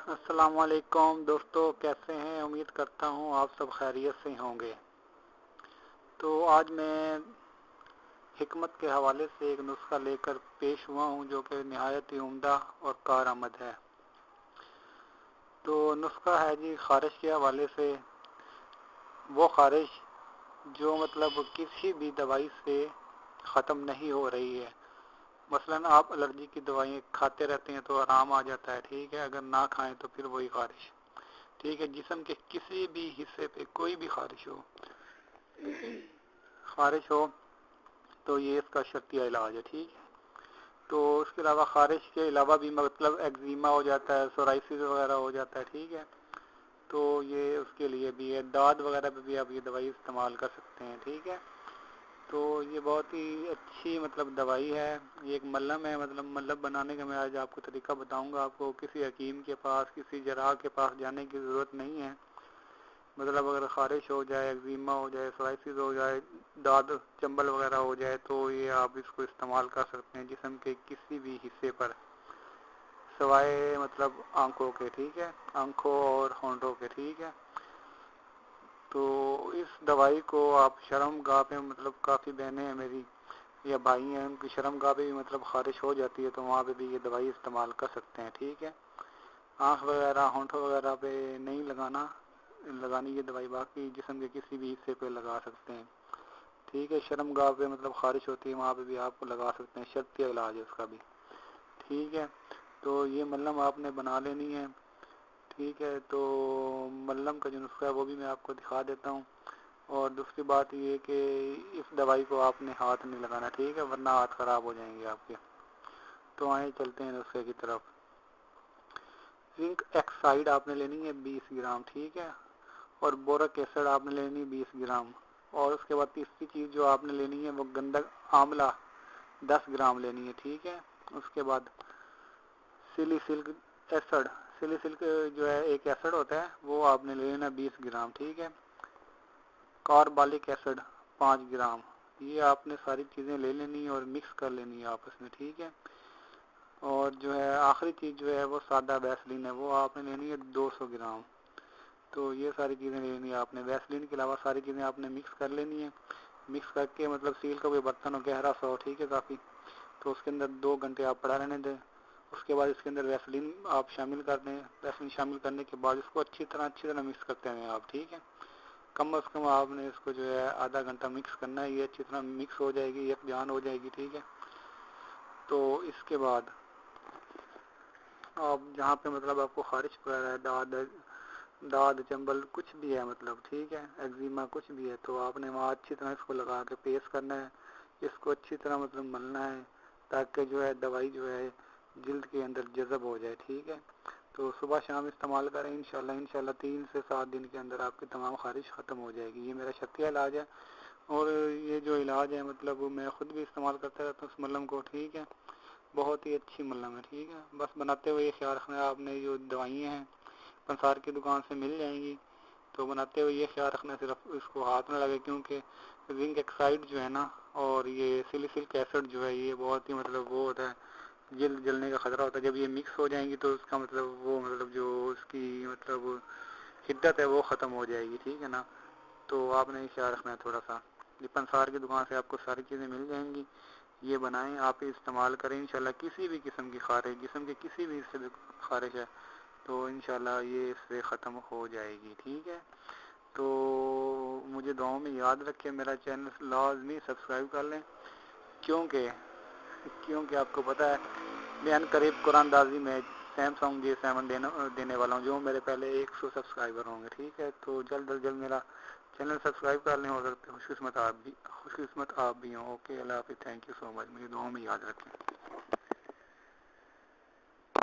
السلام علیکم دوستو، کیسے ہیں؟ امید کرتا ہوں آپ سب خیریت سے ہوں گے۔ تو آج میں حکمت کے حوالے سے ایک نسخہ لے کر پیش ہوا ہوں جو کہ نہایت ہی عمدہ اور کارآمد ہے۔ تو نسخہ ہے جی خارش کے حوالے سے، وہ خارش جو کسی بھی دوائی سے ختم نہیں ہو رہی ہے۔ مثلاً آپ الرجی کی دوائیں کھاتے رہتے ہیں تو آرام آ جاتا ہے، ٹھیک ہے، اگر نہ کھائیں تو پھر وہی خارش، ٹھیک ہے، جسم کے کسی بھی حصے پہ کوئی بھی خارش ہو تو یہ اس کا شرطیہ علاج ہے، ٹھیک ہے۔ تو اس کے علاوہ خارش کے علاوہ بھی ایگزیما ہو جاتا ہے، سورائسس وغیرہ ہو جاتا ہے، ٹھیک ہے، تو یہ اس کے لیے بھی ہے، داد وغیرہ پہ بھی آپ یہ دوائی استعمال کر سکتے ہیں، ٹھیک ہے۔ تو یہ بہت ہی اچھی دوائی ہے، یہ ایک ملم ہے، ملم بنانے کا میں آج آپ کو طریقہ بتاؤں گا۔ آپ کو کسی حکیم کے پاس، کسی جراح کے پاس جانے کی ضرورت نہیں ہے۔ اگر خارش ہو جائے، ایگزیما ہو جائے، سورائسس ہو جائے، داد چنبل وغیرہ ہو جائے تو یہ آپ اس کو استعمال کر سکتے ہیں جسم کے کسی بھی حصے پر، سوائے آنکھوں کے، ٹھیک ہے، آنکھوں اور ہونٹوں کے، ٹھیک ہے۔ تو اس دوائی کو آپ شرم گاہ پہ کافی بہنیں ہیں میری یا بھائی ہیں، ان کی شرم گاہ پہ بھی خارش ہو جاتی ہے تو وہاں پہ بھی یہ دوائی استعمال کر سکتے ہیں، ٹھیک ہے۔ آنکھ وغیرہ، ہونٹوں وغیرہ پہ نہیں لگانی یہ دوائی، باقی جسم کے کسی بھی حصے پہ لگا سکتے ہیں، ٹھیک ہے۔ شرم گاہ پہ خارش ہوتی ہے وہاں پہ بھی آپ کو لگا سکتے ہیں، شرطیہ علاج ہے اس کا بھی، ٹھیک ہے۔ تو یہ ملم آپ نے بنا لینی ہے، ٹھیک ہے۔ تو ملم کا جو نسخہ ہے وہ بھی میں آپ کو دکھا دیتا ہوں، اور دوسری بات یہ کہ اس دوائی کو آپ نے ہاتھ نہیں لگانا، ٹھیک ہے، ورنہ ہاتھ خراب ہو جائیں گے آپ کے۔ تو آئیں چلتے ہیں نسخے کی طرف۔ زنک ایکسائڈ آپ نے لینی ہے 20 گرام، ٹھیک ہے، اور بورک ایسڈ آپ نے لینی ہے 20 گرام، اور اس کے بعد تیسری چیز جو آپ نے لینی ہے وہ گندک آملہ 10 گرام لینی ہے، ٹھیک ہے۔ اس کے بعد سلیسلک ایسڈ، سلیسلک جو ہے ایک ایسڈ ہوتا ہے وہ آپ نے لینا 20 گرام، ٹھیک ہے۔ کاربالک ایسڈ 5 گرام، یہ آپ نے ساری چیزیں لے لینی ہے اور مکس کر لینی ہے آپس میں، ٹھیک ہے۔ اور جو ہے آخری چیز جو ہے وہ سادہ ویسلین ہے، وہ آپ نے لینی ہے 200 گرام۔ تو یہ ساری چیزیں لینی ہے آپ نے، ویسلین کے علاوہ ساری چیزیں آپ نے مکس کر لینی ہے۔ مکس کر کے سیل کا کوئی برتن ہو گہرا سا ہو، ٹھیک ہے، کافی، تو اس کے اندر 2 گھنٹے آپ پڑا رہنے دیں۔ اس کے بعد اس کے اندر ویسلین آپ شامل کر دیں، ویسلین شامل کرنے کے بعد اس کو اچھی طرح مکس کرتے ہیں آپ، ٹھیک ہے۔ کم از کم آپ نے اس کو جو ہے آدھا گھنٹہ مکس کرنا ہے، یہ اچھی طرح مکس ہو جائے گی، یکجان ہو جائے گی، ٹھیک ہے۔ تو اس کے بعد آپ جہاں پہ آپ کو خارش وغیرہ ہے، داد چنبل کچھ بھی ہے ٹھیک ہے، ایگزیما کچھ بھی ہے، تو آپ نے وہاں اچھی طرح اس کو لگا کے پیسٹ کرنا ہے، اس کو اچھی طرح ملنا ہے تاکہ جو ہے دوائی جو ہے جلد کے اندر جذب ہو جائے، ٹھیک ہے۔ تو صبح شام استعمال کریں، انشاءاللہ 3 سے 7 دن کے اندر آپ کی تمام خارش ختم ہو جائے گی۔ یہ میرا شرطیہ علاج ہے، اور یہ جو علاج ہے میں خود بھی استعمال کرتا رہتا ہوں اس ملم کو، ٹھیک ہے، بہت ہی اچھی ملم ہے، ٹھیک ہے۔ بس بناتے ہوئے یہ خیال رکھنا، آپ نے جو دوائیاں ہیں پنسار کی دکان سے مل جائیں گی، تو بناتے ہوئے یہ خیال رکھنا صرف اس کو ہاتھ نہ لگے، کیونکہ زنک ایکسائڈ جو ہے نا اور یہ سلیسلک ایسڈ جو ہے یہ بہت ہی وہ ہوتا ہے، جلنے کا خطرہ ہوتا ہے۔ جب یہ مکس ہو جائیں گی تو اس کا وہ جو اس کی شدت ہے وہ ختم ہو جائے گی، ٹھیک ہے نا۔ تو آپ نے خیال رکھنا ہے تھوڑا سا، یہ پنسار کی دکان سے آپ کو ساری چیزیں مل جائیں گی، یہ بنائیں، آپ استعمال کریں، انشاءاللہ کسی بھی قسم کی خارش، جسم کے کسی بھی حصے میں خارش ہے تو انشاءاللہ یہ اس سے ختم ہو جائے گی، ٹھیک ہے۔ تو مجھے دعاؤں میں یاد رکھیں، میرا چینل لازمی سبسکرائب کر لیں، کیونکہ آپ کو پتہ ہے میں ان قریب قرآن دازی میں سیمسنگ J7 دینے والا ہوں، جو میرے پہلے 100 سبسکرائبر ہوں گے، ٹھیک ہے۔ تو جلد از جلد میرا چینل سبسکرائب کر لیں، اور خوش قسمت آپ بھی ہوں۔ اوکے، اللہ حافظ، تھینک یو سو مچ، مجھے دعاؤں میں یاد رکھیں۔